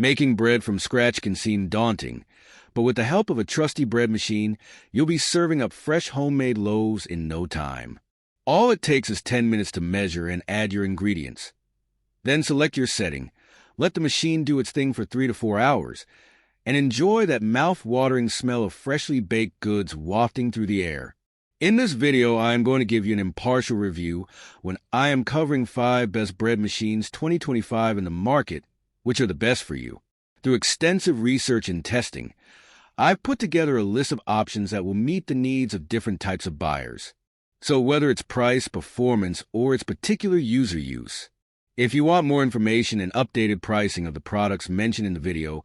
Making bread from scratch can seem daunting, but with the help of a trusty bread machine, you'll be serving up fresh homemade loaves in no time. All it takes is 10 minutes to measure and add your ingredients. Then select your setting, let the machine do its thing for 3 to 4 hours, and enjoy that mouth-watering smell of freshly baked goods wafting through the air. In this video, I am going to give you an impartial review when I am covering 5 best bread machines 2025 in the market, which are the best for you. Through extensive research and testing, I've put together a list of options that will meet the needs of different types of buyers. So whether it's price, performance, or its particular user use. If you want more information and updated pricing of the products mentioned in the video,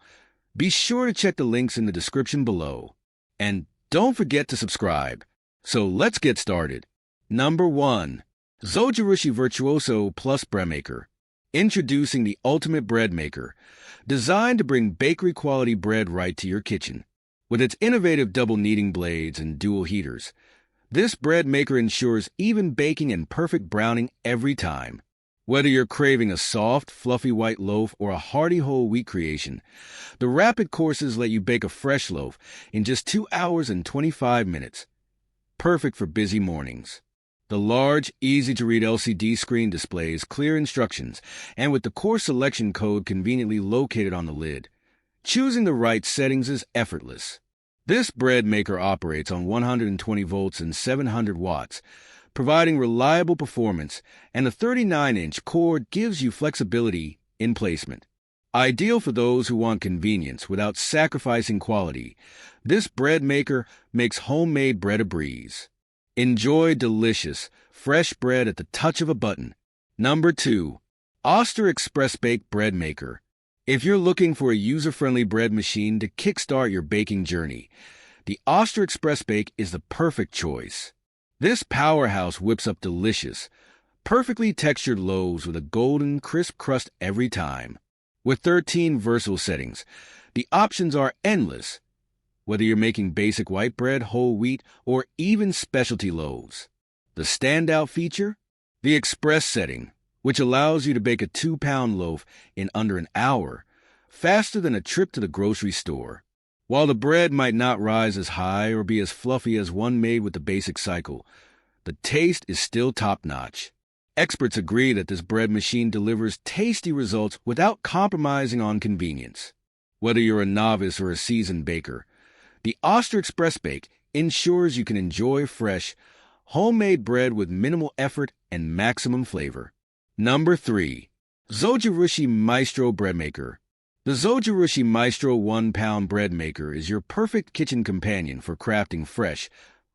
be sure to check the links in the description below. And don't forget to subscribe. So let's get started. Number 1. Zojirushi Virtuoso Plus Bread Maker. Introducing the ultimate bread maker, designed to bring bakery-quality bread right to your kitchen. With its innovative double kneading blades and dual heaters, this bread maker ensures even baking and perfect browning every time. Whether you're craving a soft, fluffy white loaf or a hearty whole wheat creation, the rapid courses let you bake a fresh loaf in just 2 hours and 25 minutes. Perfect for busy mornings. The large, easy-to-read LCD screen displays clear instructions, and with the course selection code conveniently located on the lid, choosing the right settings is effortless. This bread maker operates on 120 volts and 700 watts, providing reliable performance, and the 39-inch cord gives you flexibility in placement. Ideal for those who want convenience without sacrificing quality, this bread maker makes homemade bread a breeze. Enjoy delicious, fresh bread at the touch of a button. Number 2. Oster Express Bake Bread Maker. If you're looking for a user-friendly bread machine to kickstart your baking journey, the Oster Express Bake is the perfect choice. This powerhouse whips up delicious, perfectly textured loaves with a golden, crisp crust every time. With 13 versatile settings, the options are endless. Whether you're making basic white bread, whole wheat, or even specialty loaves. The standout feature? The Express setting, which allows you to bake a 2-pound loaf in under an hour, faster than a trip to the grocery store. While the bread might not rise as high or be as fluffy as one made with the basic cycle, the taste is still top-notch. Experts agree that this bread machine delivers tasty results without compromising on convenience. Whether you're a novice or a seasoned baker, the Oster Express Bake ensures you can enjoy fresh, homemade bread with minimal effort and maximum flavor. Number 3. Zojirushi Maestro Bread Maker. The Zojirushi Maestro 1-pound bread maker is your perfect kitchen companion for crafting fresh,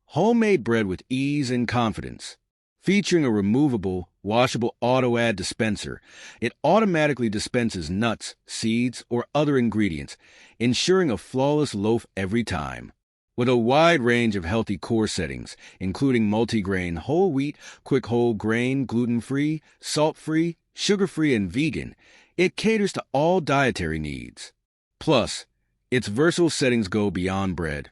homemade bread with ease and confidence. Featuring a removable, washable auto-add dispenser, it automatically dispenses nuts, seeds, or other ingredients, ensuring a flawless loaf every time. With a wide range of healthy core settings, including multigrain, whole wheat, quick whole grain, gluten-free, salt-free, sugar-free, and vegan, it caters to all dietary needs. Plus, its versatile settings go beyond bread,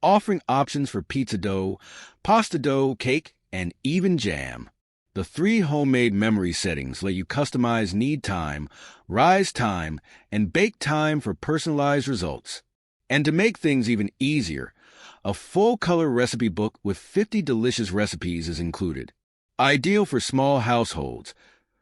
offering options for pizza dough, pasta dough, cake, and even jam. The 3 homemade memory settings let you customize knead time, rise time, and bake time for personalized results. And to make things even easier, a full-color recipe book with 50 delicious recipes is included. Ideal for small households,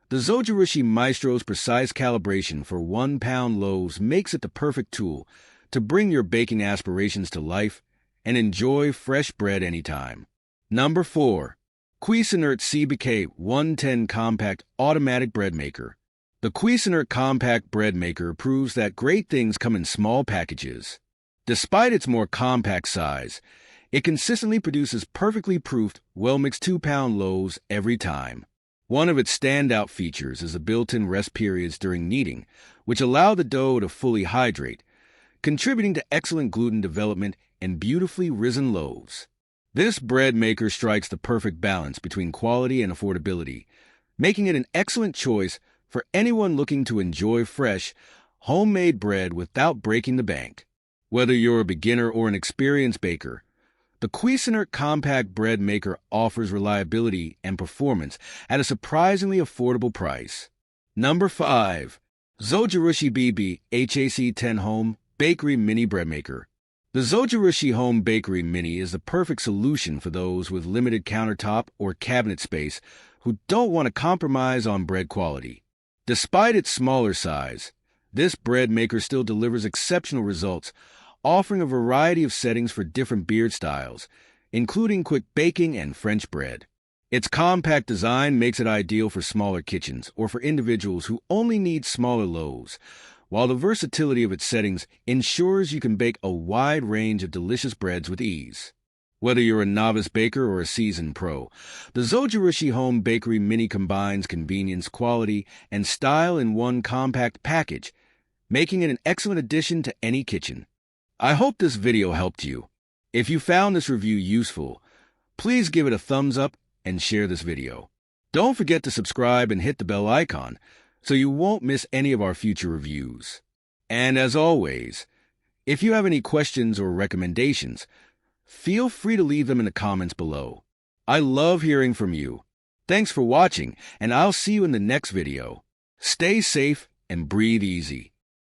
the Zojirushi Maestro's precise calibration for 1-pound loaves makes it the perfect tool to bring your baking aspirations to life and enjoy fresh bread anytime. Number 4. Cuisinart CBK 110 Compact Automatic Bread Maker. The Cuisinart Compact Bread Maker proves that great things come in small packages. Despite its more compact size, it consistently produces perfectly proofed, well-mixed 2-pound loaves every time. One of its standout features is the built-in rest periods during kneading, which allow the dough to fully hydrate, contributing to excellent gluten development and beautifully risen loaves. This bread maker strikes the perfect balance between quality and affordability, making it an excellent choice for anyone looking to enjoy fresh, homemade bread without breaking the bank. Whether you're a beginner or an experienced baker, the Cuisinart Compact Bread Maker offers reliability and performance at a surprisingly affordable price. Number 5. Zojirushi BB HAC10 Home Bakery Mini Bread Maker. The Zojirushi Home Bakery Mini is the perfect solution for those with limited countertop or cabinet space who don't want to compromise on bread quality. Despite its smaller size, this bread maker still delivers exceptional results, offering a variety of settings for different beard styles, including quick baking and French bread. Its compact design makes it ideal for smaller kitchens or for individuals who only need smaller loaves, while the versatility of its settings ensures you can bake a wide range of delicious breads with ease. Whether you're a novice baker or a seasoned pro, the Zojirushi Home Bakery Mini combines convenience, quality, and style in one compact package, making it an excellent addition to any kitchen. I hope this video helped you. If you found this review useful, please give it a thumbs up and share this video. Don't forget to subscribe and hit the bell icon so you won't miss any of our future reviews. And as always, if you have any questions or recommendations, feel free to leave them in the comments below. I love hearing from you. Thanks for watching, and I'll see you in the next video. Stay safe and breathe easy.